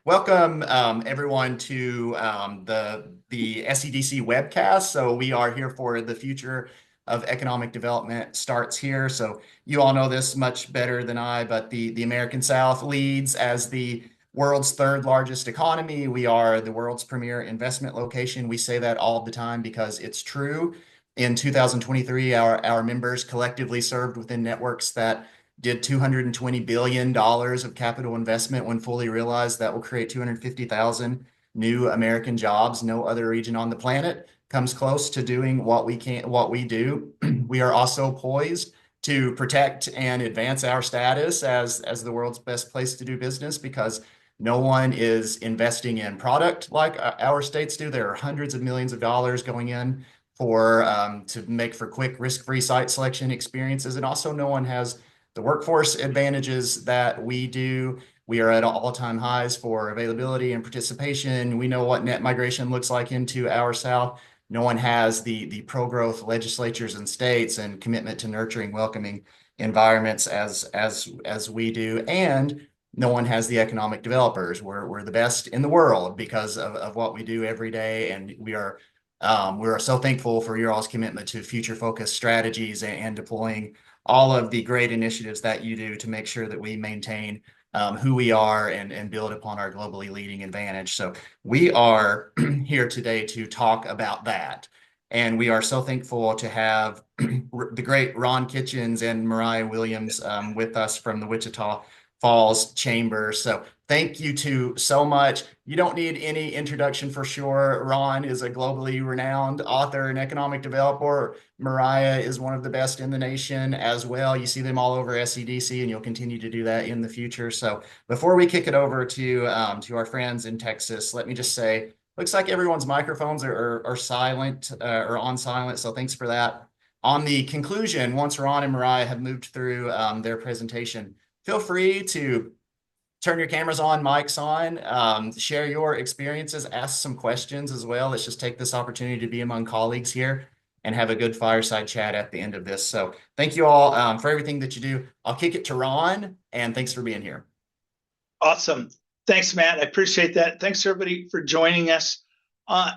Welcome, everyone, to the SEDC webcast. So we are here for the future of economic development starts here. So you all know this much better than I, but the American South leads as the world's third largest economy. We are the world's premier investment location. We say that all the time because it's true. In 2023, our members collectively served within networks that did $220 billion of capital investment. When fully realized, that will create 250,000 new American jobs. No other region on the planet comes close to doing what we do. We are also poised to protect and advance our status as the world's best place to do business because no one is investing in product like our states do. There are hundreds of millions of dollars going in for to make for quick risk-free site selection experiences, and also no one has the workforce advantages that we do. We are at all-time highs for availability and participation. We know what net migration looks like into our South. No one has the pro-growth legislatures and states and commitment to nurturing, welcoming environments as we do. And no one has the economic developers. We're the best in the world because of what we do every day. And we are so thankful for your all's commitment to future-focused strategies and deploying all of the great initiatives that you do to make sure that we maintain who we are and build upon our globally leading advantage. So we are here today to talk about that. And we are so thankful to have the great Ron Kitchens and Mariah Williams with us from the Wichita Falls Chamber. So thank you two so much. You don't need any introduction for sure. Ron is a globally renowned author and economic developer. Mariah is one of the best in the nation as well. You see them all over SEDC, and you'll continue to do that in the future. So before we kick it over to our friends in Texas, let me just say, looks like everyone's microphones are silent or on silent. So thanks for that. On the conclusion, once Ron and Mariah have moved through their presentation, feel free to turn your cameras on, mics on, share your experiences, ask some questions as well. Let's just take this opportunity to be among colleagues here and have a good fireside chat at the end of this. So thank you all for everything that you do. I'll kick it to Ron, and thanks for being here. Awesome. Thanks, Matt. I appreciate that. Thanks, everybody, for joining us.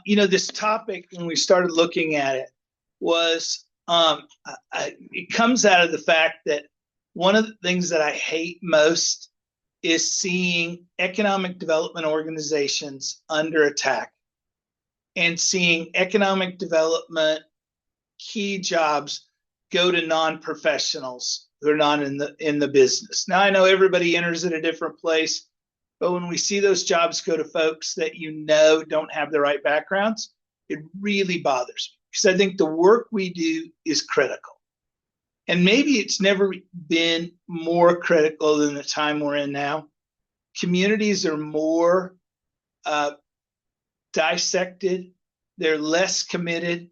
This topic, when we started looking at it, was it comes out of the fact that one of the things that I hate most is seeing economic development organizations under attack and seeing economic development key jobs go to non-professionals who are not in the business. Now, I know everybody enters at a different place, but when we see those jobs go to folks that don't have the right backgrounds, it really bothers me because I think the work we do is critical. And maybe it's never been more critical than the time we're in now. Communities are more dissected. They're less committed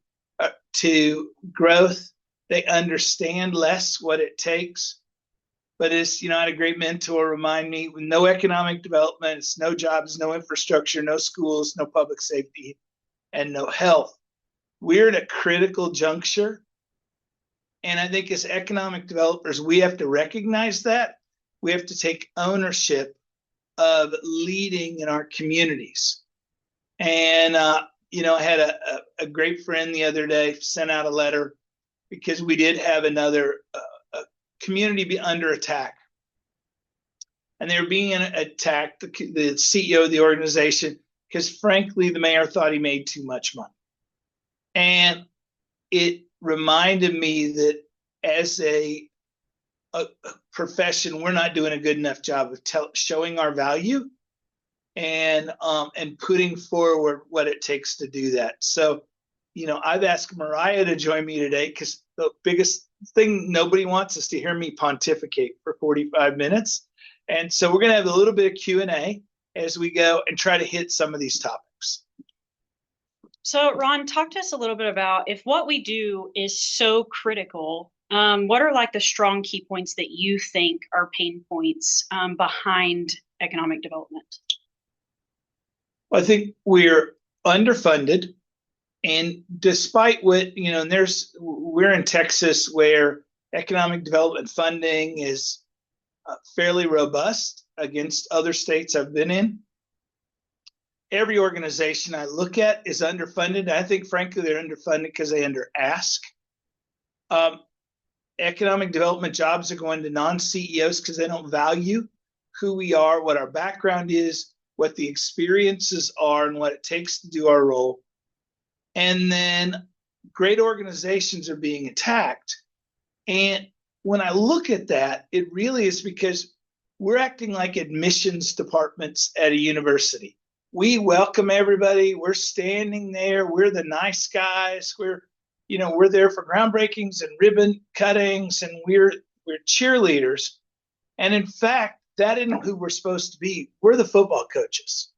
to growth. They understand less what it takes. But as I had a great mentor remind me, with no economic development, it's no jobs, no infrastructure, no schools, no public safety, and no health. We're at a critical juncture. And I think as economic developers, we have to recognize that. We have to take ownership of leading in our communities. And, I had a great friend the other day sent out a letter because we did have another community be under attack. And they were being attacked, the CEO of the organization, because frankly, the mayor thought he made too much money. And it reminded me that as a profession, we're not doing a good enough job of showing our value and putting forward what it takes to do that. So, I've asked Mariah to join me today because the biggest thing nobody wants is to hear me pontificate for 45 minutes. And so we're going to have a little bit of Q&A as we go and try to hit some of these topics. So Ron, talk to us a little bit about if what we do is so critical, what are like the strong key points that you think are pain points behind economic development? Well, I think we're underfunded. And despite what, we're in Texas where economic development funding is fairly robust against other states I've been in. every organization I look at is underfunded. I think, frankly, they're underfunded because they under ask. Economic development jobs are going to non-CEOs because they don't value who we are, what our background is, what the experiences are, and what it takes to do our role. And then great organizations are being attacked. And when I look at that, it really is because we're acting like admissions departments at a university. We welcome everybody. We're standing there. We're the nice guys. We're there for groundbreakings and ribbon cuttings, and we're cheerleaders. And in fact, that isn't who we're supposed to be. We're the football coaches.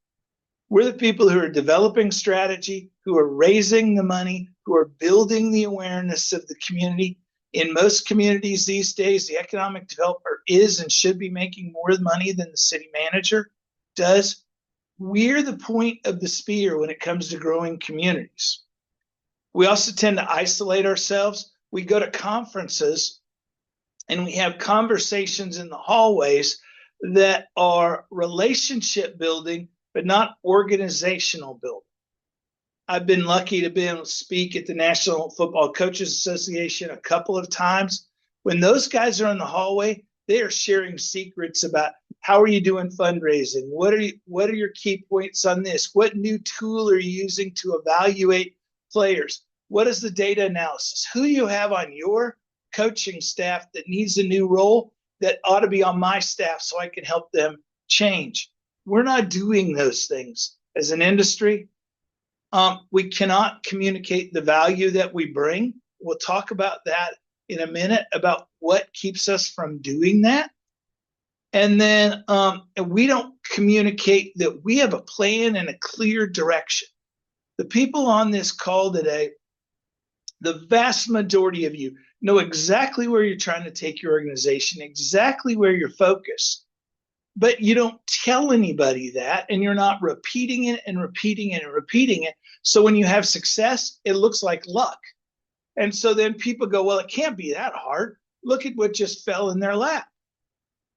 We're the people who are developing strategy, who are raising the money, who are building the awareness of the community. In most communities these days, the economic developer is and should be making more money than the city manager does. We're the point of the spear when it comes to growing communities. We also tend to isolate ourselves. We go to conferences and we have conversations in the hallways that are relationship building, but not organizational building. I've been lucky to be able to speak at the National Football Coaches Association a couple of times. When those guys are in the hallway, they are sharing secrets about how are you doing fundraising? What are your key points on this? What new tool are you using to evaluate players? What is the data analysis? Who do you have on your coaching staff that needs a new role that ought to be on my staff so I can help them change? We're not doing those things as an industry. We cannot communicate the value that we bring. We'll talk about that in a minute, about what keeps us from doing that. And then we don't communicate that we have a plan and a clear direction. The people on this call today, the vast majority of you know exactly where you're trying to take your organization, exactly where you're focused. But you don't tell anybody that, and you're not repeating it and repeating it and repeating it. So when you have success, it looks like luck. And so then people go, well, it can't be that hard. Look at what just fell in their lap.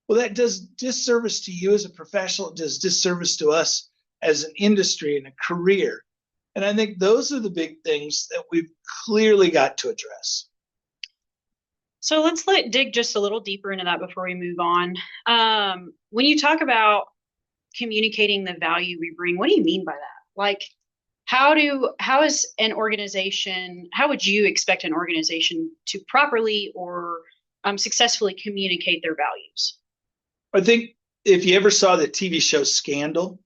Well, that does disservice to you as a professional. It does disservice to us as an industry and a career. And I think those are the big things that we've clearly got to address. So let's dig just a little deeper into that before we move on. When you talk about communicating the value we bring, what do you mean by that? Like, how is an organization, how would you expect an organization to properly or successfully communicate their values? I think if you ever saw the TV show Scandal,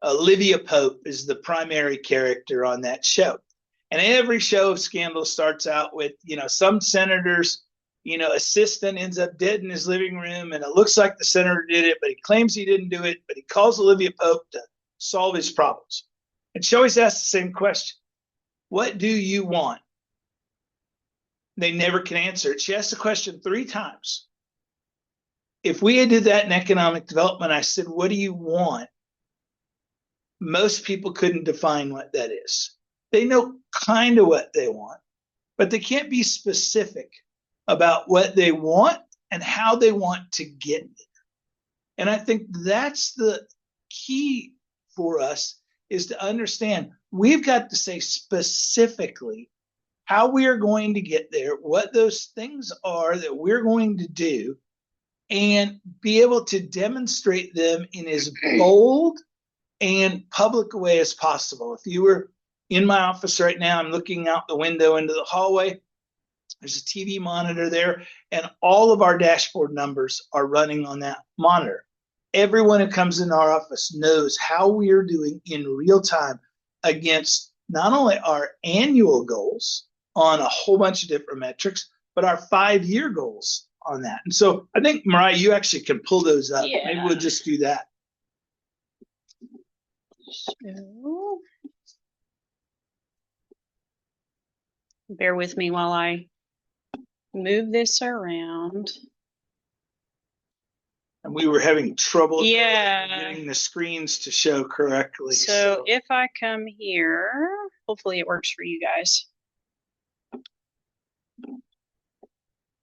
Olivia Pope is the primary character on that show. And every show of Scandal starts out with, some senator's, assistant ends up dead in his living room, and it looks like the senator did it, but he claims he didn't do it, but he calls Olivia Pope to solve his problems. And she always asks the same question: what do you want? They never can answer it. She asked the question 3 times. If we had did that in economic development, I said, what do you want? Most people couldn't define what that is. They know kind of what they want, but they can't be specific about what they want and how they want to get there. And I think that's the key for us, is to understand we've got to say specifically how we are going to get there, what those things are that we're going to do, and be able to demonstrate them in as bold and public a way as possible. If you were in my office right now, I'm looking out the window into the hallway. There's a TV monitor there, and all of our dashboard numbers are running on that monitor. Everyone who comes in our office knows how we are doing in real time against not only our annual goals on a whole bunch of different metrics, but our 5-year goals on that. And so I think, Mariah, you actually can pull those up. Yeah. Maybe we'll just do that. So, bear with me while I move this around. And we were having trouble getting the screens to show correctly. So if I come here, hopefully it works for you guys.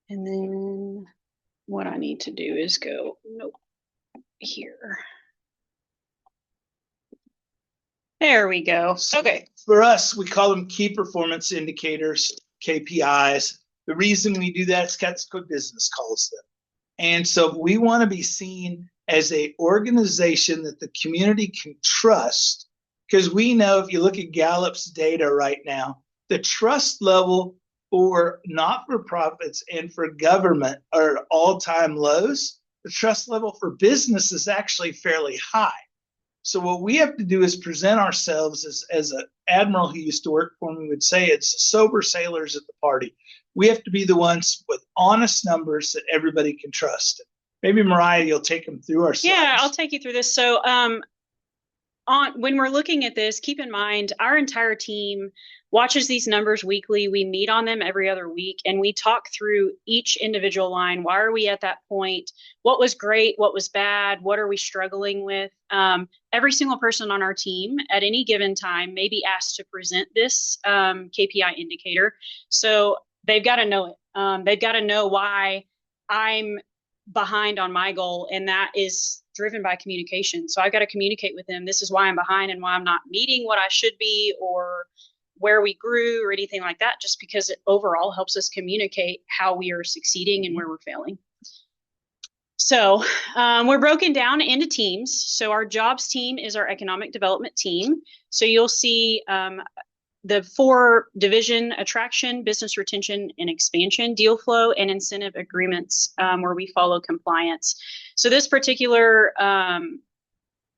And then what I need to do is go, here. There we go. Okay. For us, we call them key performance indicators, KPIs. The reason we do that is that's what business calls them. And so we want to be seen as an organization that the community can trust, because we know if you look at Gallup's data right now, the trust level for not-for-profits and for government are at all-time lows. The trust level for business is actually fairly high. So what we have to do is present ourselves as an admiral who used to work for me would say, it's sober sailors at the party. We have to be the ones with honest numbers that everybody can trust. Maybe Mariah, you'll take them through our slides. Yeah, I'll take you through this. So when we're looking at this, keep in mind our entire team watches these numbers weekly. We meet on them every other week, and we talk through each individual line. Why are we at that point? What was great? What was bad? What are we struggling with? Every single person on our team at any given time may be asked to present this KPI indicator. So they've got to know it. They've got to know why I'm behind on my goal, and that is driven by communication. So I've got to communicate with them. This is why I'm behind and why I'm not meeting what I should be, or where we grew, or anything like that, just because it overall helps us communicate how we are succeeding and where we're failing. So we're broken down into teams. So our jobs team is our economic development team. So you'll see the 4 division: attraction, business retention and expansion, deal flow, and incentive agreements, where we follow compliance. So this particular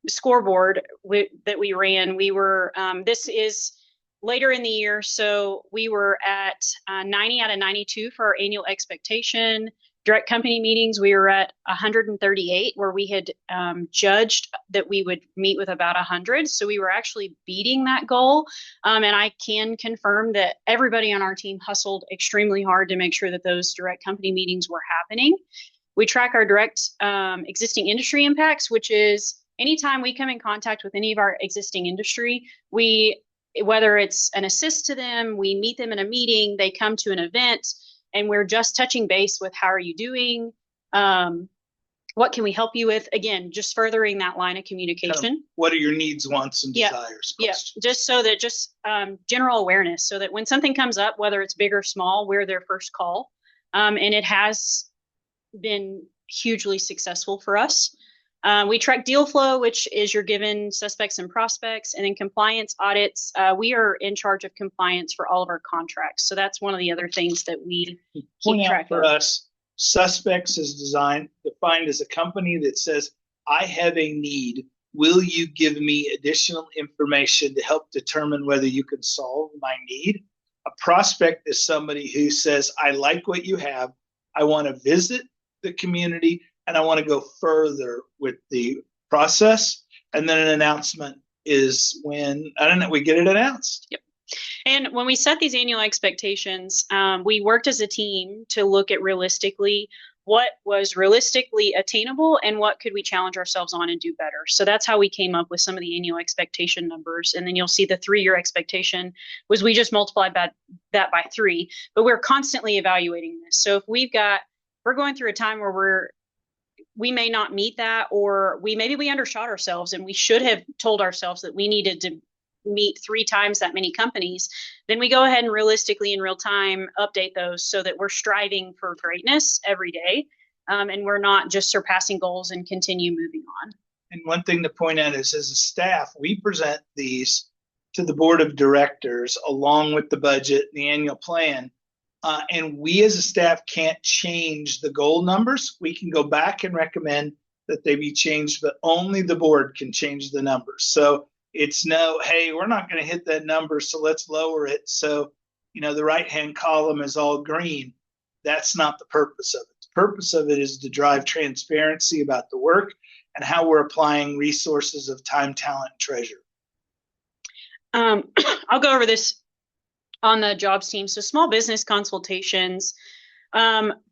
scoreboard that we ran, we were, this is later in the year. So we were at 90 out of 92 for our annual expectation. Direct company meetings, we were at 138, where we had judged that we would meet with about 100. So we were actually beating that goal. And I can confirm that everybody on our team hustled extremely hard to make sure that those direct company meetings were happening. We track our direct existing industry impacts, which is anytime we come in contact with any of our existing industry, whether it's an assist to them, we meet them in a meeting, they come to an event, and we're just touching base with how are you doing? What can we help you with? Again, just furthering that line of communication. Kind of what are your needs, wants, and desires? Yeah, just so that general awareness, so that when something comes up, whether it's big or small, we're their first call. And it has been hugely successful for us. We track deal flow, which is your given suspects and prospects, and then compliance audits. We are in charge of compliance for all of our contracts. So that's one of the other things that we keep track of. For us, suspects is defined as a company that says, I have a need. Will you give me additional information to help determine whether you can solve my need? A prospect is somebody who says, I like what you have. I want to visit the community, and I want to go further with the process. And then an announcement is when, we get it announced. Yep. And when we set these annual expectations, we worked as a team to look at realistically what was realistically attainable and what could we challenge ourselves on and do better. So that's how we came up with some of the annual expectation numbers. And then you'll see the 3-year expectation was we just multiplied that by 3, but we're constantly evaluating this. So if we're going through a time where we may not meet that, or maybe we undershot ourselves and we should have told ourselves that we needed to meet 3 times that many companies, then we go ahead and realistically in real time update those so that we're striving for greatness every day, and we're not just surpassing goals and continue moving on. And one thing to point out is, as a staff, we present these to the board of directors along with the budget and the annual plan. And we as a staff can't change the goal numbers. We can go back and recommend that they be changed, but only the board can change the numbers. So it's hey, we're not going to hit that number, so let's lower it. So, the right-hand column is all green. That's not the purpose of it. The purpose of it is to drive transparency about the work and how we're applying resources of time, talent, and treasure. I'll go over this on the jobs team. So small business consultations,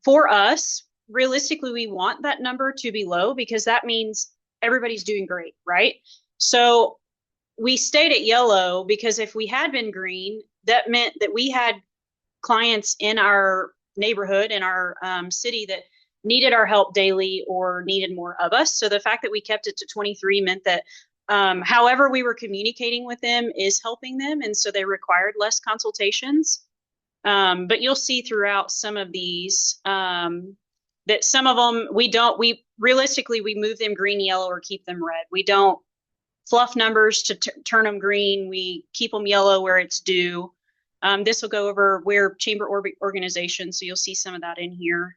for us, realistically, we want that number to be low because that means everybody's doing great, right? So we stayed at yellow because if we had been green, that meant that we had clients in our neighborhood, in our city, that needed our help daily or needed more of us. So the fact that we kept it to 23 meant that However we were communicating with them is helping them, and so they required less consultations. But you'll see throughout some of these that some of them we realistically move them green, yellow, or keep them red. We don't fluff numbers to turn them green. We keep them yellow where it's due. This will go over where chamber organization, so you'll see some of that in here.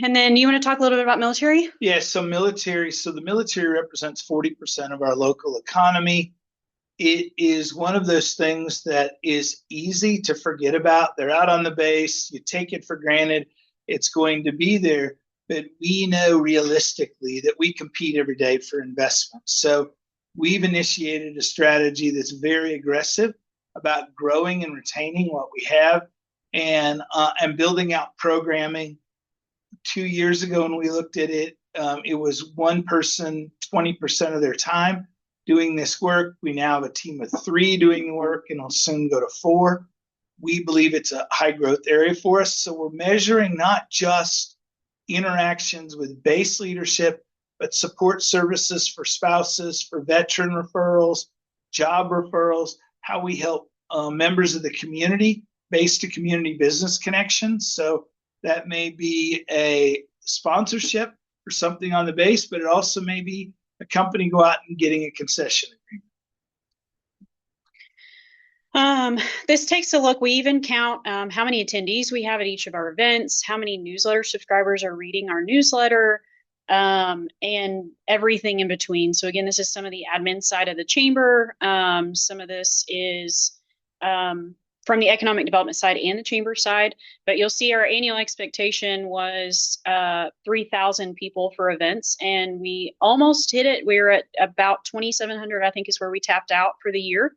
And then you want to talk a little bit about military? Yeah, so military. So the military represents 40% of our local economy. It is one of those things that is easy to forget about. They're out on the base. You take it for granted. It's going to be there. But we know realistically that we compete every day for investment. So we've initiated a strategy that's very aggressive about growing and retaining what we have and building out programming. 2 years ago when we looked at it, it was one person, 20% of their time doing this work. We now have a team of 3 doing the work, and it'll soon go to 4. We believe it's a high growth area for us. So we're measuring not just interactions with base leadership, but support services for spouses, for veteran referrals, job referrals, how we help members of the community, base to community business connections. So that may be a sponsorship for something on the base, but it also may be a company go out and getting a concession agreement. This takes a look. We even count how many attendees we have at each of our events, how many newsletter subscribers are reading our newsletter, and everything in between. So again, this is some of the admin side of the chamber. Some of this is from the economic development side and the chamber side, but you'll see our annual expectation was 3,000 people for events, and we almost hit it. We were at about 2,700, I think is where we tapped out for the year.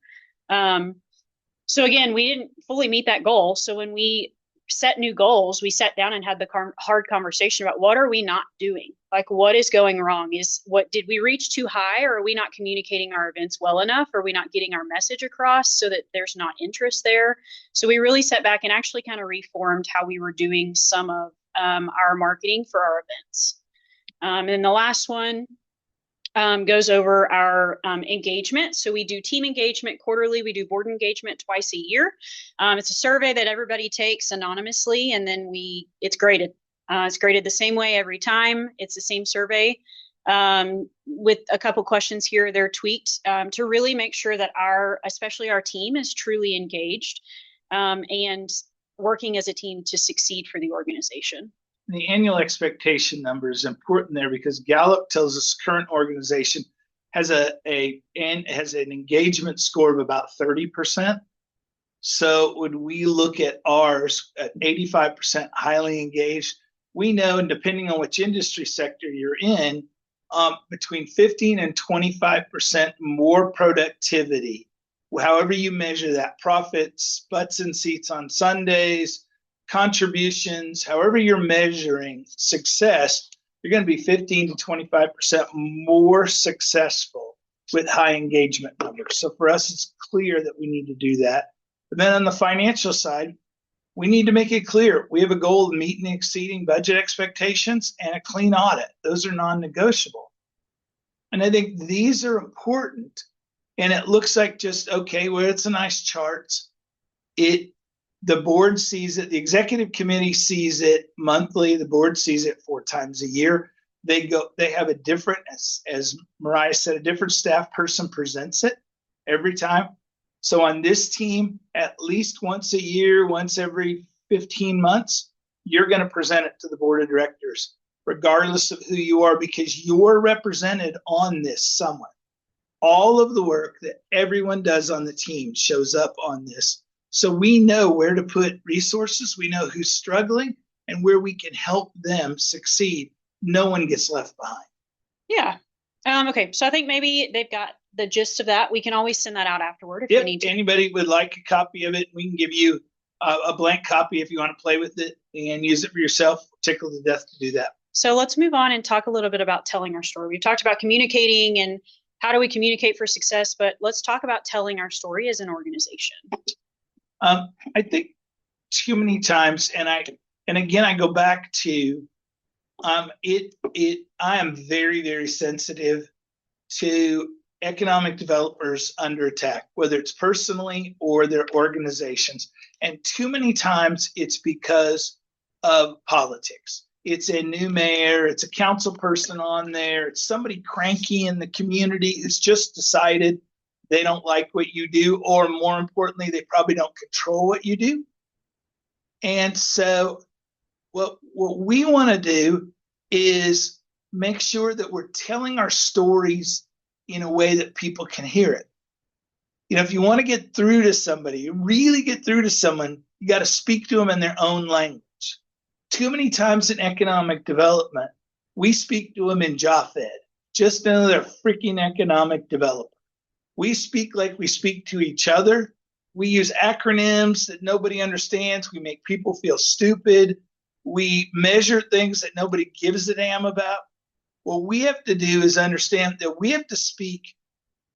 So again, we didn't fully meet that goal. So when we set new goals, we sat down and had the hard conversation about what are we not doing? Like, what is going wrong? Did we reach too high, or are we not communicating our events well enough? Are we not getting our message across so that there's not interest there? So we really sat back and actually kind of reformed how we were doing some of our marketing for our events. And then the last one goes over our engagement. So we do team engagement quarterly. We do board engagement twice a year. It's a survey that everybody takes anonymously, and then it's graded. It's graded the same way every time. It's the same survey with a couple questions here. They're tweaked to really make sure that especially our team is truly engaged and working as a team to succeed for the organization. The annual expectation number is important there because Gallup tells us current organization has an engagement score of about 30%. So when we look at ours at 85% highly engaged, we know, and depending on which industry sector you're in, between 15 and 25% more productivity. However you measure that, profits, butts and seats on Sundays, contributions, however you're measuring success, you're going to be 15 to 25% more successful with high engagement numbers. So for us, it's clear that we need to do that. But then on the financial side, we need to make it clear. We have a goal of meeting and exceeding budget expectations and a clean audit. Those are non-negotiable. And I think these are important. And it looks like just, okay, well, it's a nice chart. The board sees it. The executive committee sees it monthly. The board sees it 4 times a year. They have a different, as Mariah said, a different staff person presents it every time. So on this team, at least once a year, once every 15 months, you're going to present it to the board of directors, regardless of who you are, because you're represented on this somewhere. All of the work that everyone does on the team shows up on this. So we know where to put resources. We know who's struggling and where we can help them succeed. No one gets left behind. Yeah. Okay. So I think maybe they've got the gist of that. We can always send that out afterward if you need to. Anybody would like a copy of it, we can give you a blank copy if you want to play with it and use it for yourself. Tickled to death to do that. So let's move on and talk a little bit about telling our story. We've talked about communicating and how do we communicate for success, but let's talk about telling our story as an organization. I think too many times, and again, I go back to I am very, very sensitive to economic developers under attack, whether it's personally or their organizations. And too many times it's because of politics. It's a new mayor, it's a council person on there, it's somebody cranky in the community who's just decided they don't like what you do, or more importantly, they probably don't control what you do. And so what we want to do is make sure that we're telling our stories in a way that people can hear it. You know, if you want to get through to somebody, you really get through to someone, you got to speak to them in their own language. Too many times in economic development, we speak to them in Jaffed, just another freaking economic developer. We speak like we speak to each other. We use acronyms that nobody understands. We make people feel stupid. We measure things that nobody gives a damn about. What we have to do is understand that we have to speak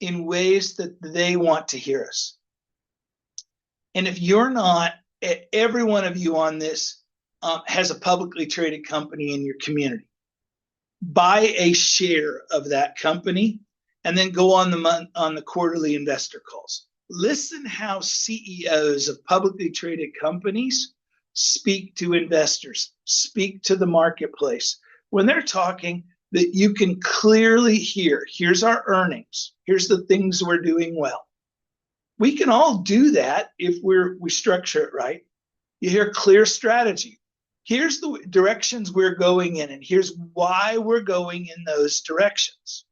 in ways that they want to hear us. And if you're not, every one of you on this has a publicly traded company in your community. Buy a share of that company and then go on the quarterly investor calls. Listen how CEOs of publicly traded companies speak to investors, speak to the marketplace. When they're talking, that you can clearly hear, here's our earnings, here's the things we're doing well. We can all do that if we structure it right. You hear clear strategy. Here's the directions we're going in, and here's why we're going in those directions.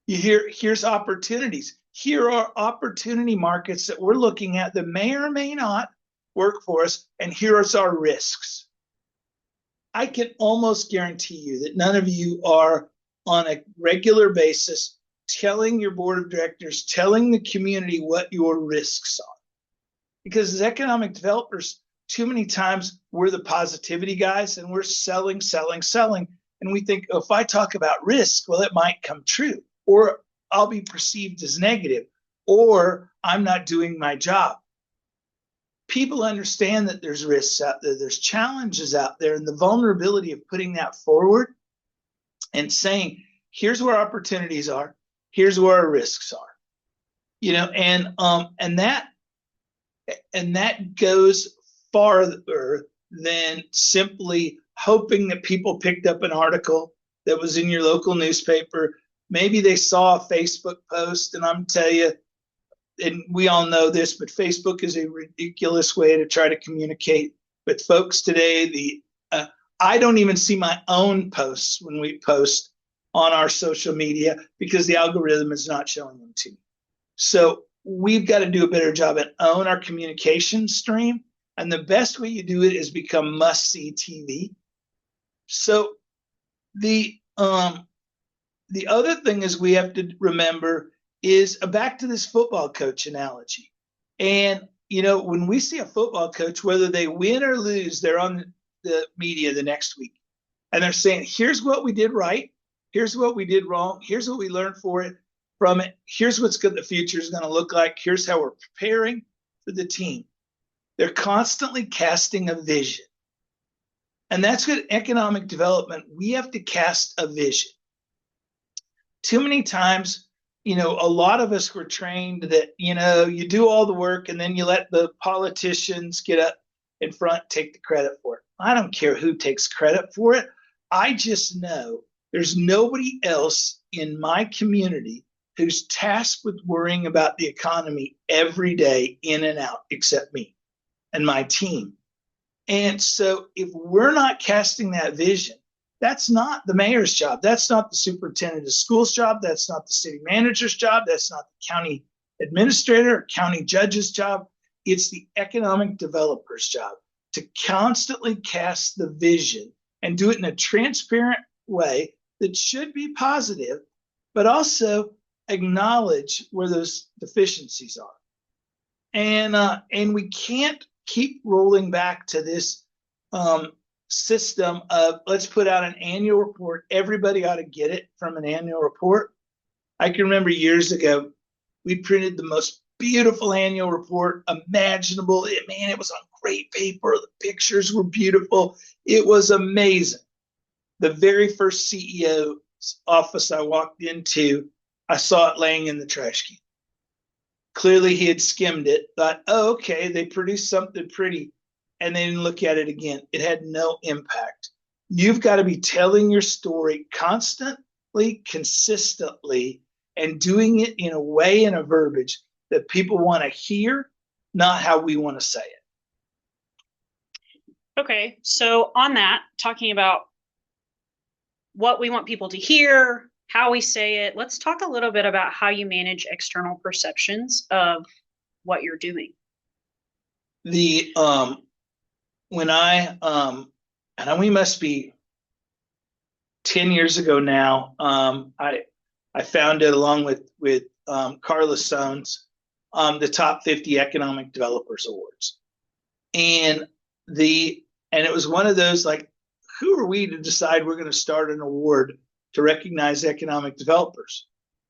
You hear, here's opportunities. Here are opportunity markets that we're looking at that may or may not work for us, and here's our risks. I can almost guarantee you that none of you are on a regular basis telling your board of directors, telling the community what your risks are. Because as economic developers, too many times we're the positivity guys and we're selling. And we think, oh, if I talk about risk, well, it might come true, or I'll be perceived as negative, or I'm not doing my job. People understand that there's risks out there, there's challenges out there, and the vulnerability of putting that forward and saying, here's where opportunities are, here's where our risks are. You know, and that goes farther than simply hoping that people picked up an article that was in your local newspaper. Maybe they saw a Facebook post, and I'm telling you, and we all know this, but Facebook is a ridiculous way to try to communicate with folks today. I don't even see my own posts when we post on our social media because the algorithm is not showing them to me. So we've got to do a better job and own our communication stream. And the best way you do it is become must-see TV. So the other thing is we have to remember is back to this football coach analogy. And, you know, when we see a football coach, whether they win or lose, they're on the media the next week. And they're saying, here's what we did right. Here's what we did wrong. Here's what we learned from it. Here's what's good the future is going to look like. Here's how we're preparing for the team. They're constantly casting a vision. And that's what economic development, we have to cast a vision. Too many times, you know, a lot of us were trained that, you know, you do all the work and then you let the politicians get up in front, take the credit for it. I don't care who takes credit for it. I just know there's nobody else in my community who's tasked with worrying about the economy every day in and out except me and my team. And so if we're not casting that vision, that's not the mayor's job. That's not the superintendent of schools' job. That's not the city manager's job. That's not the county administrator or county judge's job. It's the economic developer's job to constantly cast the vision and do it in a transparent way that should be positive, but also acknowledge where those deficiencies are. And we can't keep rolling back to this system of let's put out an annual report. Everybody ought to get it from an annual report. I can remember years ago, we printed the most beautiful annual report imaginable. It was on great paper. The pictures were beautiful. It was amazing. The very first CEO's office I walked into, I saw it laying in the trash can. Clearly he had skimmed it, thought, oh, okay, they produced something pretty, and they didn't look at it again. It had no impact. You've got to be telling your story constantly, consistently, and doing it in a way and a verbiage that people want to hear, not how we want to say it. Okay, so on that, talking about what we want people to hear, how we say it, let's talk a little bit about how you manage external perceptions of what you're doing. When and we must be 10 years ago now, I founded, along with Carlos Sones, the Top 50 Economic Developers Awards. And it was one of those, like, who are we to decide we're going to start an award to recognize economic developers?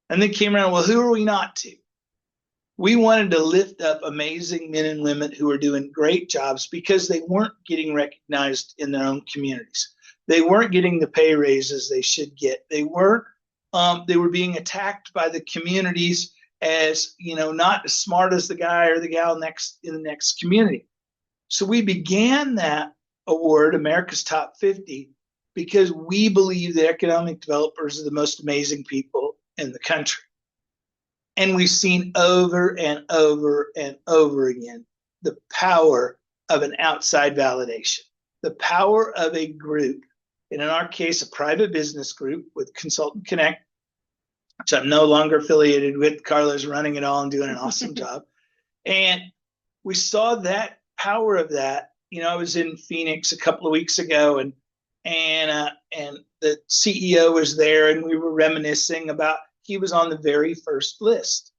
And then came around, well, who are we not to? We wanted to lift up amazing men and women who are doing great jobs because they weren't getting recognized in their own communities. They weren't getting the pay raises they should get. They were being attacked by the communities as, not as smart as the guy or the gal in the next community. So we began that award, America's Top 50, because we believe that economic developers are the most amazing people in the country. And we've seen over and over and over again the power of an outside validation, the power of a group, and in our case, a private business group with Consultant Connect, which I'm no longer affiliated with. Carla's running it all and doing an awesome job. And we saw that power of that. I was in Phoenix a couple of weeks ago, and the CEO was there, and we were reminiscing about, he was on the very first list,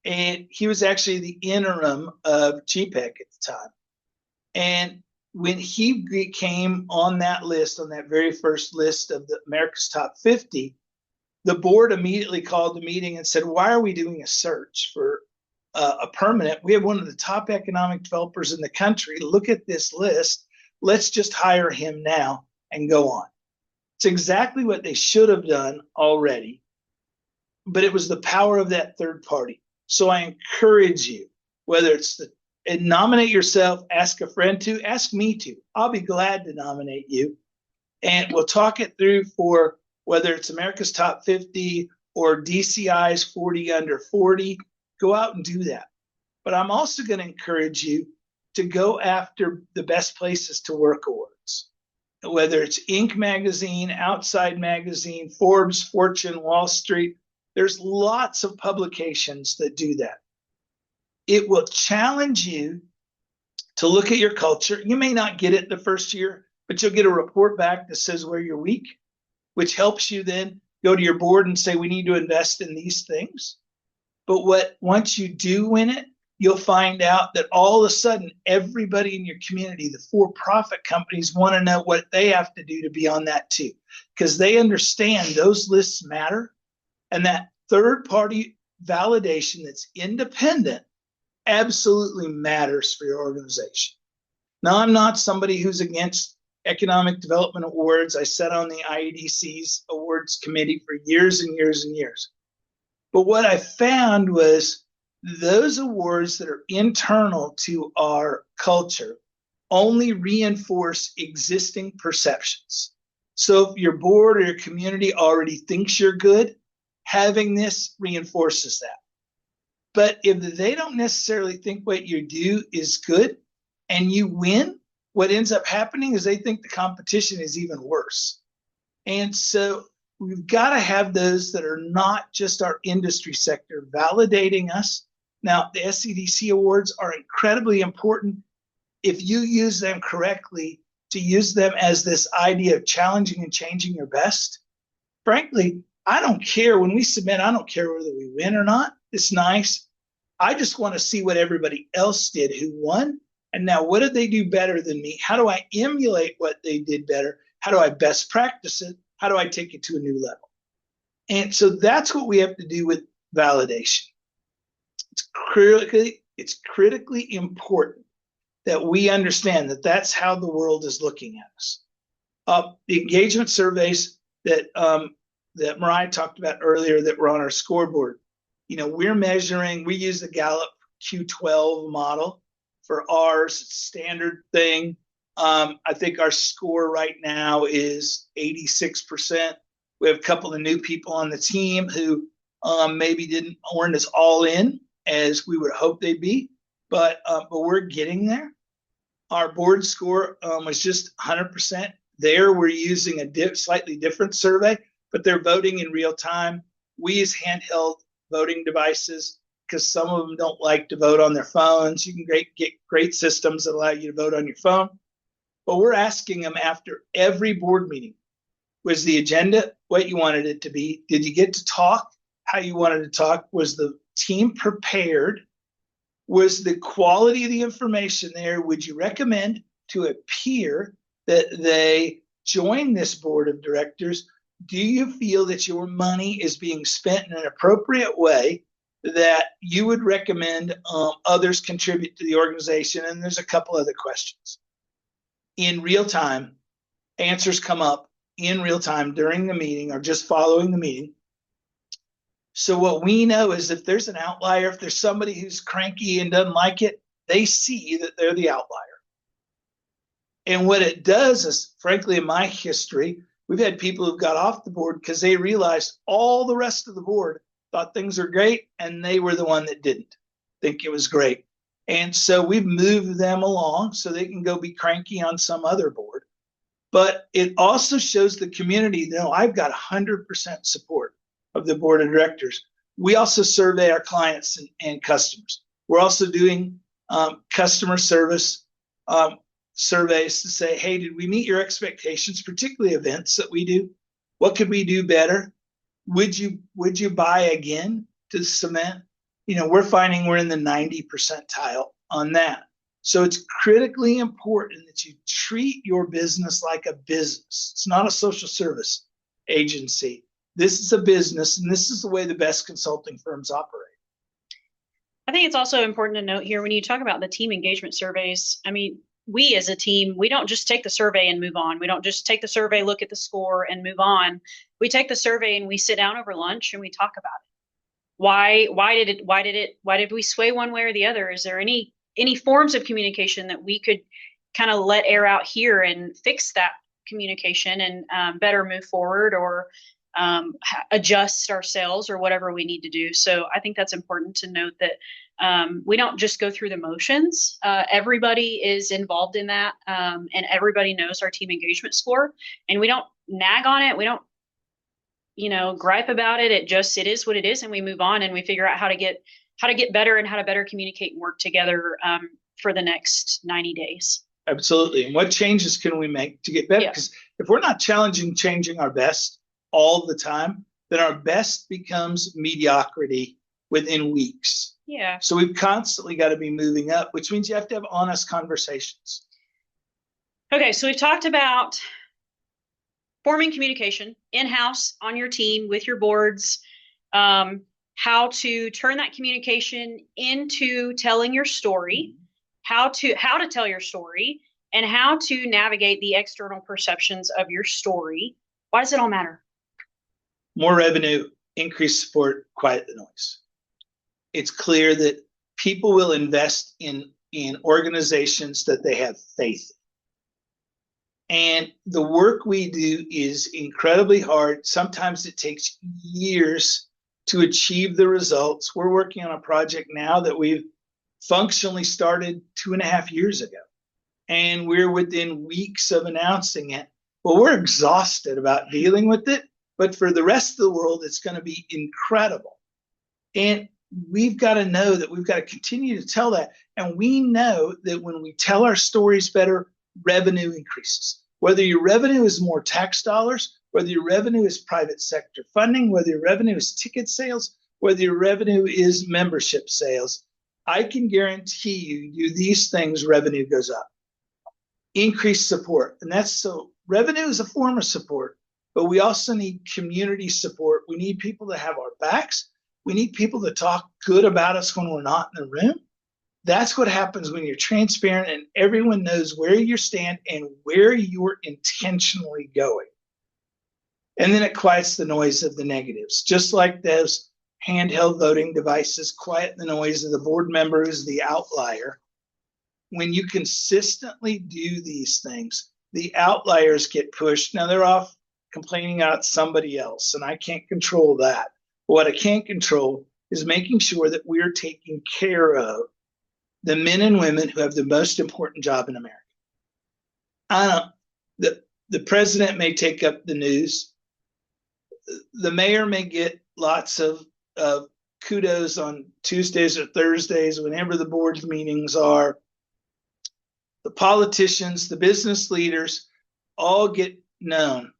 and he was actually the interim of GPEC at the time. And when he came on that list, on that very first list of the America's Top 50, the board immediately called the meeting and said, why are we doing a search for a permanent? We have one of the top economic developers in the country. Look at this list. Let's just hire him now and go on. It's exactly what they should have done already, but it was the power of that third party. So I encourage you, whether it's nominate yourself, ask a friend to, ask me to. I'll be glad to nominate you, and we'll talk it through for whether it's America's Top 50 or DCI's 40 under 40. Go out and do that. But I'm also going to encourage you to go after the best places to work awards, whether it's Inc. magazine, Outside magazine, Forbes, Fortune, Wall Street. There's lots of publications that do that. It will challenge you to look at your culture. You may not get it the first year, but you'll get a report back that says where you're weak, which helps you then go to your board and say, we need to invest in these things. But once you do win it, you'll find out that all of a sudden, everybody in your community, the for-profit companies, want to know what they have to do to be on that too, because they understand those lists matter. And that third-party validation that's independent absolutely matters for your organization. Now, I'm not somebody who's against economic development awards. I sat on the IEDC's awards committee for years and years and years. But what I found was those awards that are internal to our culture only reinforce existing perceptions. So if your board or your community already thinks you're good, having this reinforces that. But if they don't necessarily think what you do is good and you win, what ends up happening is they think the competition is even worse. And so we've got to have those that are not just our industry sector validating us. Now, the SEDC awards are incredibly important if you use them correctly, to use them as this idea of challenging and changing your best. Frankly, I don't care when we submit, I don't care whether we win or not. It's nice. I just want to see what everybody else did who won. And now what did they do better than me? How do I emulate what they did better? How do I best practice it? How do I take it to a new level? And so that's what we have to do with validation. It's critically important that we understand that that's how the world is looking at us. The engagement surveys that that Mariah talked about earlier that were on our scoreboard. We're measuring, we use the Gallup Q12 model for ours, standard thing. I think our score right now is 86%. We have a couple of new people on the team who maybe weren't as all in as we would hope they'd be, but we're getting there. Our board score was just 100%. There, we're using a slightly different survey, but they're voting in real time. We use handheld voting devices because some of them don't like to vote on their phones. You can get great systems that allow you to vote on your phone. But we're asking them after every board meeting, was the agenda what you wanted it to be? Did you get to talk how you wanted to talk? Was the team prepared? Was the quality of the information there? Would you recommend to a peer that they join this board of directors? Do you feel that your money is being spent in an appropriate way that you would recommend others contribute to the organization? And there's a couple other questions. In real time, answers come up in real time during the meeting or just following the meeting. So what we know is if there's an outlier, if there's somebody who's cranky and doesn't like it, they see that they're the outlier. And what it does is, frankly, in my history, we've had people who've got off the board because they realized all the rest of the board thought things are great, and they were the one that didn't think it was great. And so we've moved them along so they can go be cranky on some other board. But it also shows the community, I've got 100% support of the board of directors. We also survey our clients and customers. We're also doing customer service surveys to say, hey, did we meet your expectations, particularly events that we do? What could we do better? Would you buy again to cement? We're finding we're in the 90 percentile on that. So it's critically important that you treat your business like a business. It's not a social service agency. This is a business, and this is the way the best consulting firms operate. I think it's also important to note here when you talk about the team engagement surveys, we as a team, we don't just take the survey and move on. We don't just take the survey, look at the score, and move on. We take the survey and we sit down over lunch and we talk about it. Why did we sway one way or the other? Is there any forms of communication that we could kind of let air out here and fix that communication and better move forward or adjust ourselves or whatever we need to do? So I think that's important to note that we don't just go through the motions. Everybody is involved in that, and everybody knows our team engagement score, and we don't nag on it. We don't, gripe about it. It is what it is, and we move on and we figure out how to get better and how to better communicate and work together for the next 90 days. Absolutely. And what changes can we make to get better? Because if we're not changing our best all the time, then our best becomes mediocrity within weeks. Yeah. So we've constantly got to be moving up, which means you have to have honest conversations. Okay, so we've talked about forming communication in-house on your team with your boards, how to turn that communication into telling your story, how to tell your story, and how to navigate the external perceptions of your story. Why does it all matter? More revenue, increased support, quiet the noise. It's clear that people will invest in organizations that they have faith in. And the work we do is incredibly hard. Sometimes it takes years to achieve the results. We're working on a project now that we've functionally started 2.5 years ago. And we're within weeks of announcing it. Well, we're exhausted about dealing with it. But for the rest of the world, it's going to be incredible. And we've got to know that we've got to continue to tell that. And we know that when we tell our stories better, revenue increases. Whether your revenue is more tax dollars, whether your revenue is private sector funding, whether your revenue is ticket sales, whether your revenue is membership sales, I can guarantee you do these things, revenue goes up. Increased support. And revenue is a form of support, but we also need community support. We need people to have our backs. We need people to talk good about us when we're not in the room. That's what happens when you're transparent and everyone knows where you stand and where you're intentionally going. And then it quiets the noise of the negatives, just like those handheld voting devices quiet the noise of the board member who's the outlier. When you consistently do these things, the outliers get pushed. Now they're off complaining about somebody else, and I can't control that. But what I can control is making sure that we're taking care of the men and women who have the most important job in America. The president may take up the news. The mayor may get lots of kudos on Tuesdays or Thursdays, whenever the board's meetings are. The politicians, the business leaders, all get known.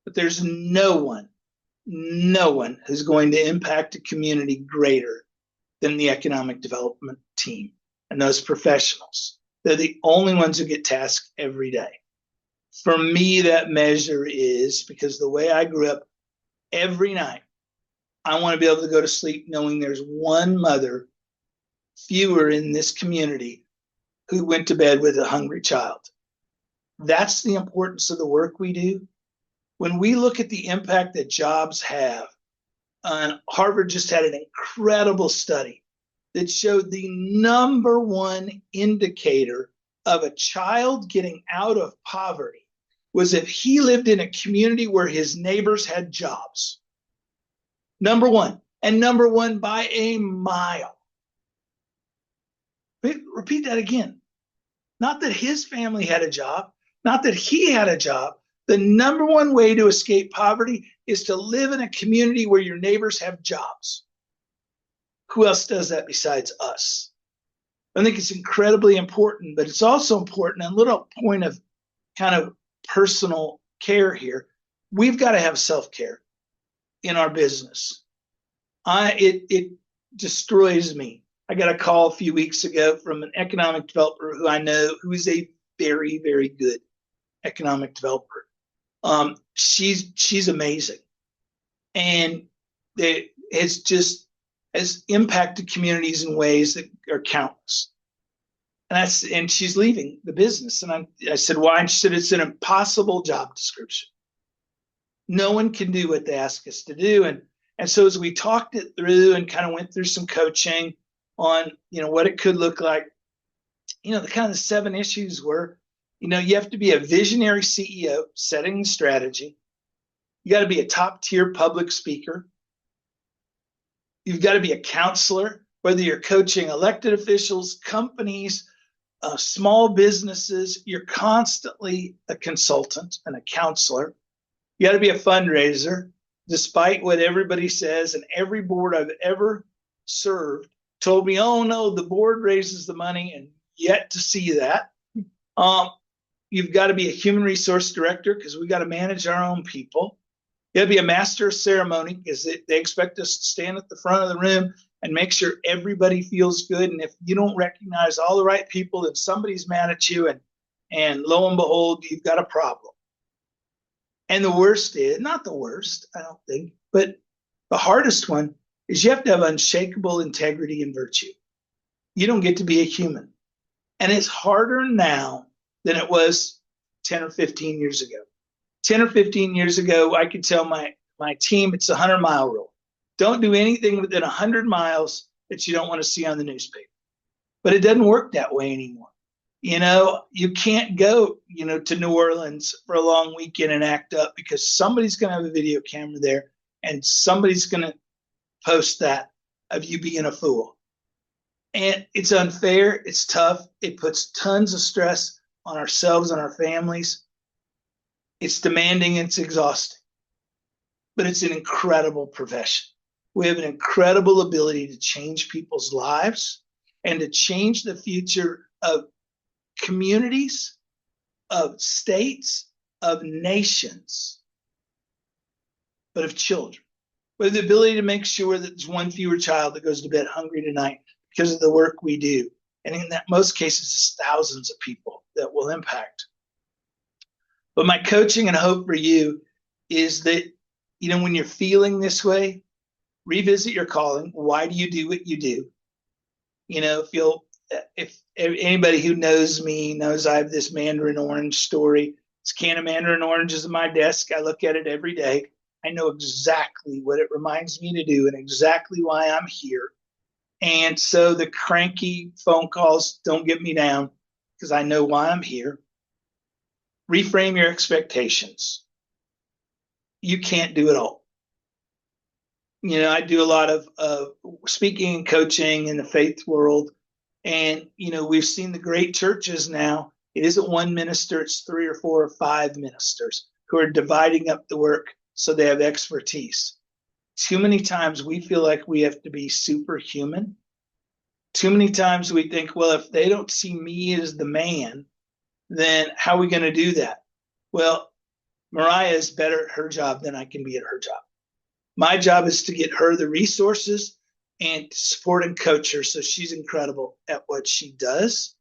But there's no one who's going to impact a community greater than the economic development team and those professionals. They're the only ones who get tasked every day. For me, that measure is, because the way I grew up, every night, I want to be able to go to sleep knowing there's one mother fewer in this community who went to bed with a hungry child. That's the importance of the work we do. When we look at the impact that jobs have, Harvard just had an incredible study that showed the number one indicator of a child getting out of poverty was if he lived in a community where his neighbors had jobs. Number one, and number one by a mile. Repeat that again. Not that his family had a job, not that he had a job. The number one way to escape poverty is to live in a community where your neighbors have jobs. Who else does that besides us? I think it's incredibly important, but it's also important, and a little point of kind of personal care here. We've got to have self-care in our business. It destroys me. I got a call a few weeks ago from an economic developer who I know, who is a very, very good economic developer. She's amazing, and has impacted communities in ways that are countless. And she's leaving the business. And I said, why? And she said, it's an impossible job description. No one can do what they ask us to do. And so as we talked it through and kind of went through some coaching on, what it could look like, the kind of 7 issues were, you have to be a visionary CEO, setting the strategy. You got to be a top tier public speaker. You've got to be a counselor, whether you're coaching elected officials, companies, small businesses. You're constantly a consultant and a counselor. You got to be a fundraiser, despite what everybody says. And every board I've ever served told me, oh no, the board raises the money, and yet to see that. You've got to be a human resource director, because we got to manage our own people. You got to be a master of ceremony, because they expect us to stand at the front of the room and make sure everybody feels good. And if you don't recognize all the right people, then somebody's mad at you, and lo and behold, you've got a problem. And the worst is, not the worst, I don't think, but the hardest one is you have to have unshakable integrity and virtue. You don't get to be a human. And it's harder now than it was 10 or 15 years ago. 10 or 15 years ago, I could tell my team it's a 100-mile rule. Don't do anything within 100 miles that you don't want to see on the newspaper. But it doesn't work that way anymore. You can't go, to New Orleans for a long weekend and act up, because somebody's going to have a video camera there, and somebody's going to post that of you being a fool. And it's unfair. It's tough. It puts tons of stress on ourselves and our families. It's demanding. It's exhausting. But it's an incredible profession. We have an incredible ability to change people's lives and to change the future of communities, of states, of nations, but of children. We have the ability to make sure that there's one fewer child that goes to bed hungry tonight because of the work we do. And in most cases, it's thousands of people that will impact. But my coaching and hope for you is that, when you're feeling this way, revisit your calling. Why do you do what you do? If you'll if anybody who knows me knows I have this Mandarin orange story. This can of Mandarin oranges on my desk. I look at it every day. I know exactly what it reminds me to do and exactly why I'm here. And so the cranky phone calls don't get me down because I know why I'm here. Reframe your expectations. You can't do it all. I do a lot of speaking and coaching in the faith world. And, we've seen the great churches now. It isn't one minister, it's 3 or 4 or 5 ministers who are dividing up the work so they have expertise. Too many times we feel like we have to be superhuman. Too many times we think, well, if they don't see me as the man, then how are we going to do that? Well, Mariah is better at her job than I can be at her job. My job is to get her the resources and to support and coach her so she's incredible at what she does.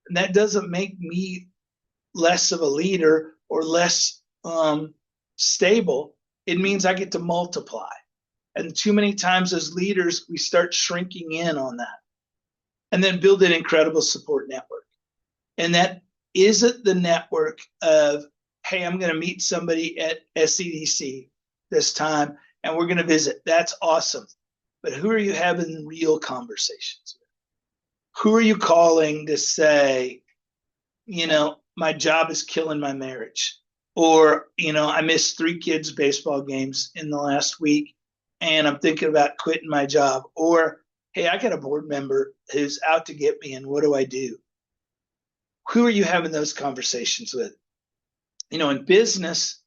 And that doesn't make me less of a leader or less stable. It means I get to multiply. And too many times as leaders, we start shrinking in on that. And then build an incredible support network. And that isn't the network of, hey, I'm going to meet somebody at SEDC this time and we're going to visit. That's awesome. But who are you having real conversations with? Who are you calling to say, my job is killing my marriage? Or, I missed 3 kids' baseball games in the last week and I'm thinking about quitting my job. Or, hey, I got a board member who's out to get me and what do I do? Who are you having those conversations with? In business,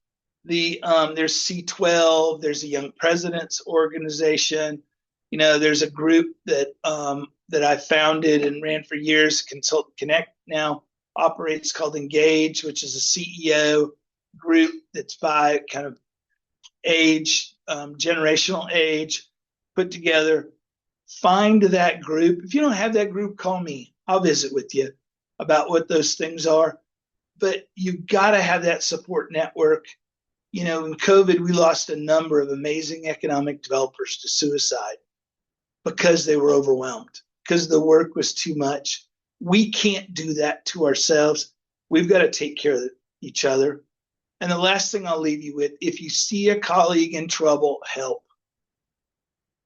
there's C12, there's a Young Presidents Organization. There's a group that I founded and ran for years, Consult Connect now operates, called Engage, which is a CEO group that's by kind of age, generational age, put together. Find that group. If you don't have that group, call me. I'll visit with you about what those things are. But you've got to have that support network. In COVID, we lost a number of amazing economic developers to suicide because they were overwhelmed, because the work was too much. We can't do that to ourselves. We've got to take care of each other. And the last thing I'll leave you with, if you see a colleague in trouble, help.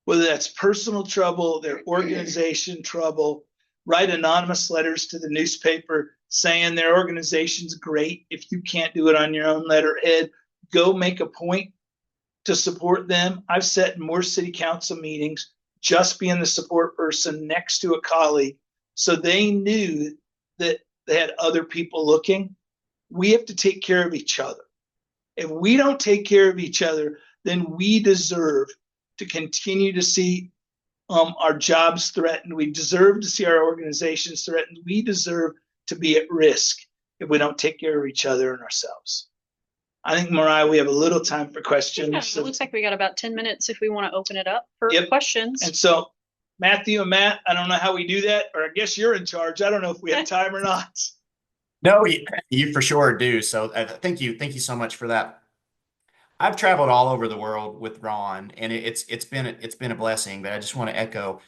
Whether that's personal trouble, their organization trouble, write anonymous letters to the newspaper saying their organization's great. If you can't do it on your own letterhead, go make a point to support them. I've sat in more city council meetings just being the support person next to a colleague so they knew that they had other people looking. We have to take care of each other. If we don't take care of each other, then we deserve to continue to see our jobs threatened. We deserve to see our organizations threatened. We deserve to be at risk if we don't take care of each other and ourselves. I think, Mariah, we have a little time for questions. Yeah, it looks like we got about 10 minutes if we want to open it up for questions. And so, Matthew and Matt, I don't know how we do that, or I guess you're in charge. I don't know if we have time or not. No, you for sure do. So thank you so much for that. I've traveled all over the world with Ron, and it's been a blessing. But I just want to echo,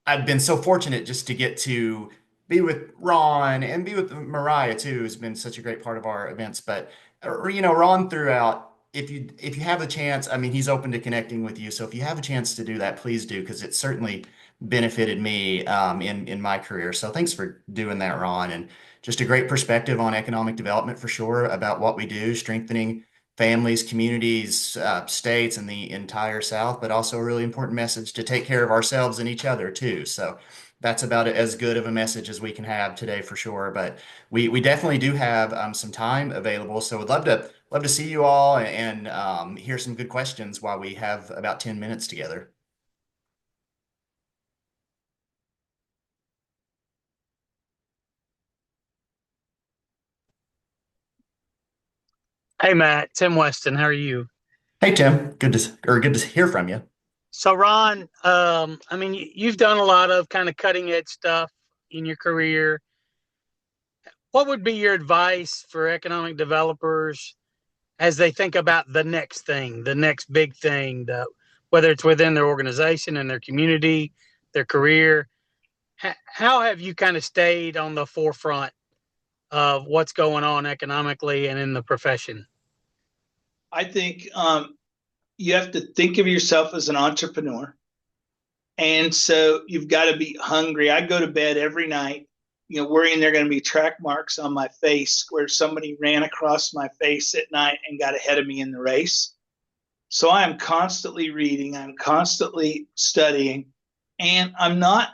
I've been so fortunate just to get to be with Ron and be with Mariah too, who's been such a great part of our events. But Ron throughout, if you have a chance, I mean, he's open to connecting with you. So if you have a chance to do that, please do, because it's certainly benefited me in my career. So thanks for doing that, Ron, and just a great perspective on economic development for sure about what we do, strengthening families, communities, states, and the entire South, but also a really important message to take care of ourselves and each other too. So that's about as good of a message as we can have today for sure. But we definitely do have some time available. So we'd love to see you all and hear some good questions while we have about 10 minutes together. Hey, Matt, Tim Weston, how are you? Hey, Tim, good to hear from you. So, Ron, I mean, you've done a lot of kind of cutting edge stuff in your career. What would be your advice for economic developers as they think about the next thing, the next big thing, whether it's within their organization and their community, their career? how have you kind of stayed on the forefront of what's going on economically and in the profession? I think you have to think of yourself as an entrepreneur. And so you've got to be hungry. I go to bed every night, worrying there are going to be track marks on my face where somebody ran across my face at night and got ahead of me in the race. So I am constantly reading, I'm constantly studying, and I'm not,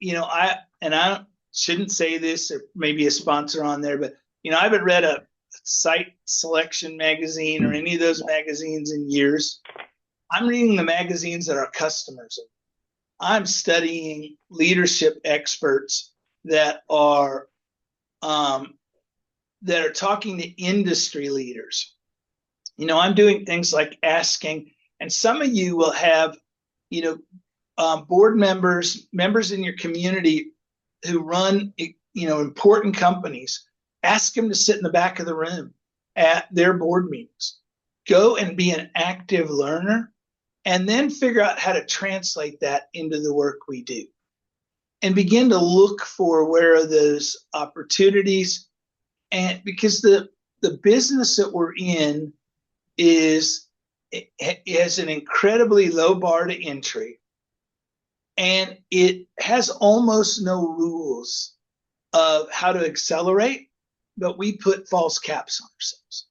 I shouldn't say this, or maybe a sponsor on there, but I haven't read a Site Selection magazine or any of those magazines in years. I'm reading the magazines that our customers are. I'm studying leadership experts that are talking to industry leaders. I'm doing things like asking, and some of you will have, board members in your community who run, important companies. Ask them to sit in the back of the room at their board meetings. Go and be an active learner, and then figure out how to translate that into the work we do. And begin to look for where are those opportunities. And because the business that we're in has an incredibly low bar to entry, and it has almost no rules of how to accelerate, but we put false caps on ourselves.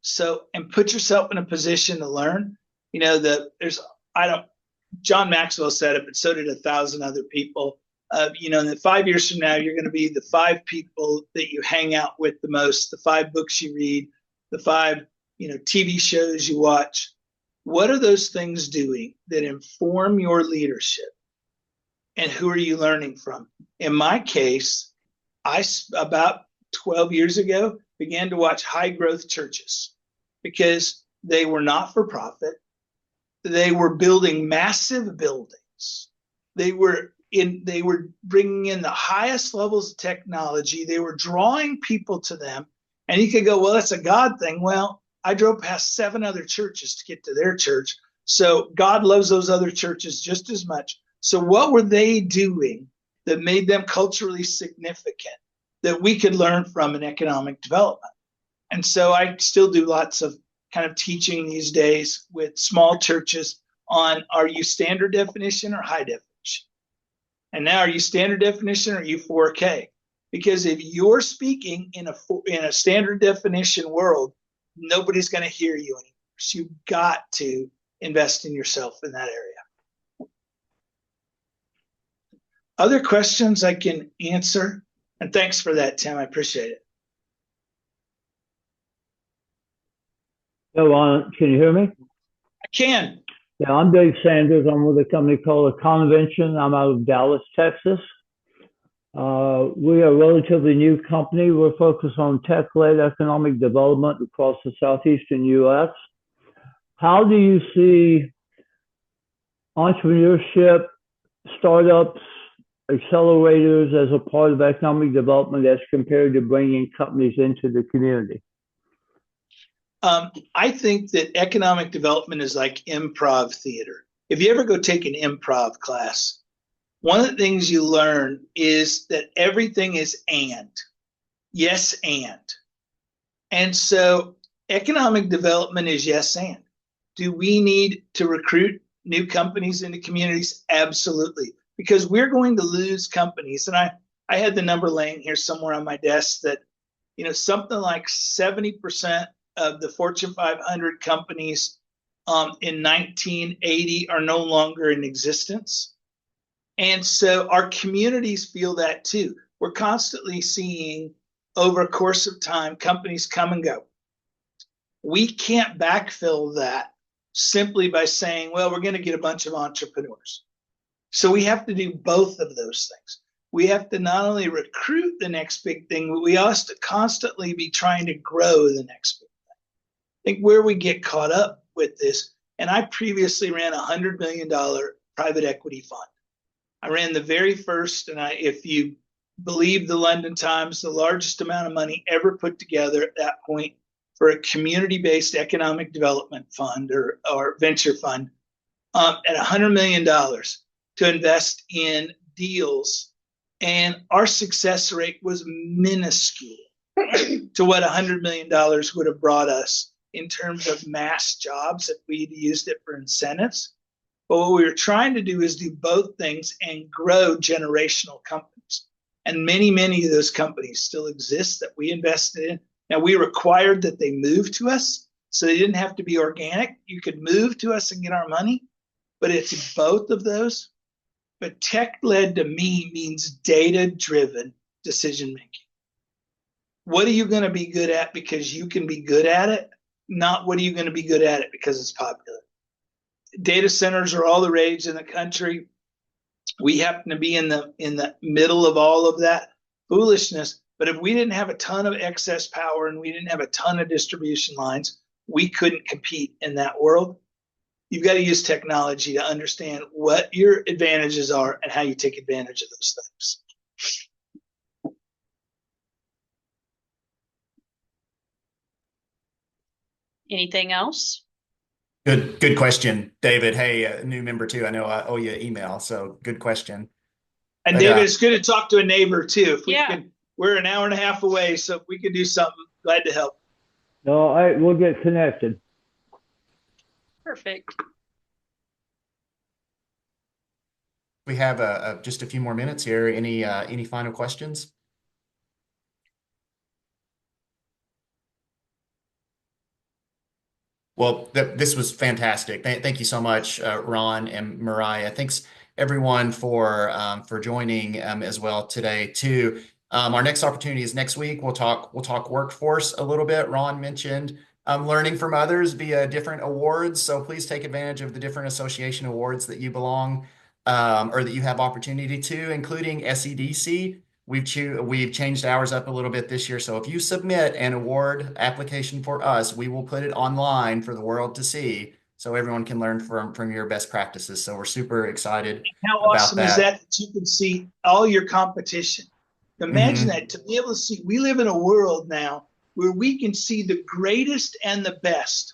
So, and put yourself in a position to learn. John Maxwell said it, but so did 1,000 other people. And 5 years from now, you're going to be the 5 people that you hang out with the most, the 5 books you read, the 5 TV shows you watch. What are those things doing that inform your leadership? And who are you learning from? In my case, I about 12 years ago began to watch high growth churches because they were not for profit. They were building massive buildings. They were bringing in the highest levels of technology. They were drawing people to them. And you could go, well, that's a God thing. Well, I drove past 7 other churches to get to their church. So God loves those other churches just as much. So what were they doing that made them culturally significant that we could learn from in economic development? And so I still do lots of kind of teaching these days with small churches on, are you standard definition or high definition? And now, are you standard definition or are you 4K? Because if you're speaking in a standard definition world, nobody's going to hear you anymore. So you've got to invest in yourself in that area. Other questions I can answer? And thanks for that, Tim. I appreciate it. Hello, can you hear me? I can. Yeah, I'm Dave Sanders. I'm with a company called Convention. I'm out of Dallas, Texas. We are a relatively new company. We're focused on tech-led economic development across the southeastern U.S. How do you see entrepreneurship, startups, accelerators as a part of economic development as compared to bringing companies into the community? I think that economic development is like improv theater. If you ever go take an improv class, one of the things you learn is that everything is and. Yes, and. And so economic development is yes, and. Do we need to recruit new companies into communities? Absolutely. Because we're going to lose companies. And I had the number laying here somewhere on my desk that, something like 70% of the Fortune 500 companies in 1980 are no longer in existence. And so our communities feel that too. We're constantly seeing over a course of time, companies come and go. We can't backfill that simply by saying, well, we're going to get a bunch of entrepreneurs. So we have to do both of those things. We have to not only recruit the next big thing, but we also constantly be trying to grow the next big thing. I think where we get caught up with this, and I previously ran a $100 million private equity fund. I ran the very first, and if you believe the London Times, the largest amount of money ever put together at that point for a community-based economic development fund or venture fund at $100 million to invest in deals, and our success rate was minuscule to what $100 million would have brought us in terms of mass jobs if we'd used it for incentives. But what we were trying to do is do both things and grow generational companies. And many, many of those companies still exist that we invested in. Now, we required that they move to us, so they didn't have to be organic. You could move to us and get our money, but it's both of those. But tech-led to me means data-driven decision making. What are you going to be good at because you can be good at it? Not what are you going to be good at it because it's popular. Data centers are all the rage in the country. We happen to be in the middle of all of that foolishness. But if we didn't have a ton of excess power and we didn't have a ton of distribution lines, we couldn't compete in that world. You've got to use technology to understand what your advantages are and how you take advantage of those things. Anything else? Good question, David. Hey, a new member too. I know I owe you an email, so good question. And But, David, it's good to talk to a neighbor too. If we Yeah. can, we're an hour and a half away, so if we can do something, glad to help. All right, we'll get connected. Perfect. we have just a few more minutes here. Any final questions? Well, this was fantastic. Thank you so much, Ron and Mariah. Thanks everyone for joining as well today too. Our next opportunity is next week. We'll talk workforce a little bit. Ron mentioned learning from others via different awards. So please take advantage of the different association awards that you belong or that you have opportunity to, including SEDC. We've changed ours up a little bit this year. So if you submit an award application for us, we will put it online for the world to see so everyone can learn from your best practices. So we're super excited How about awesome is that you can see all your competition? Imagine that, to be able to see. We live in a world now where we can see the greatest and the best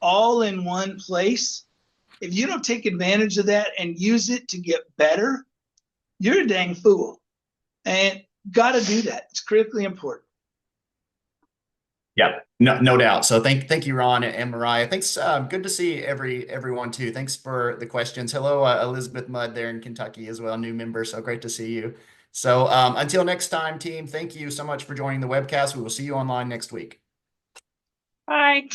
all in one place. If you don't take advantage of that and use it to get better, you're a dang fool. And got to do that. It's critically important. Yeah, no doubt. So thank you, Ron and Mariah. Thanks. Good to see everyone too. Thanks for the questions. Hello, Elizabeth Mudd there in Kentucky as well, new member. So great to see you. So until next time, team, thank you so much for joining the webcast. We will see you online next week. Bye.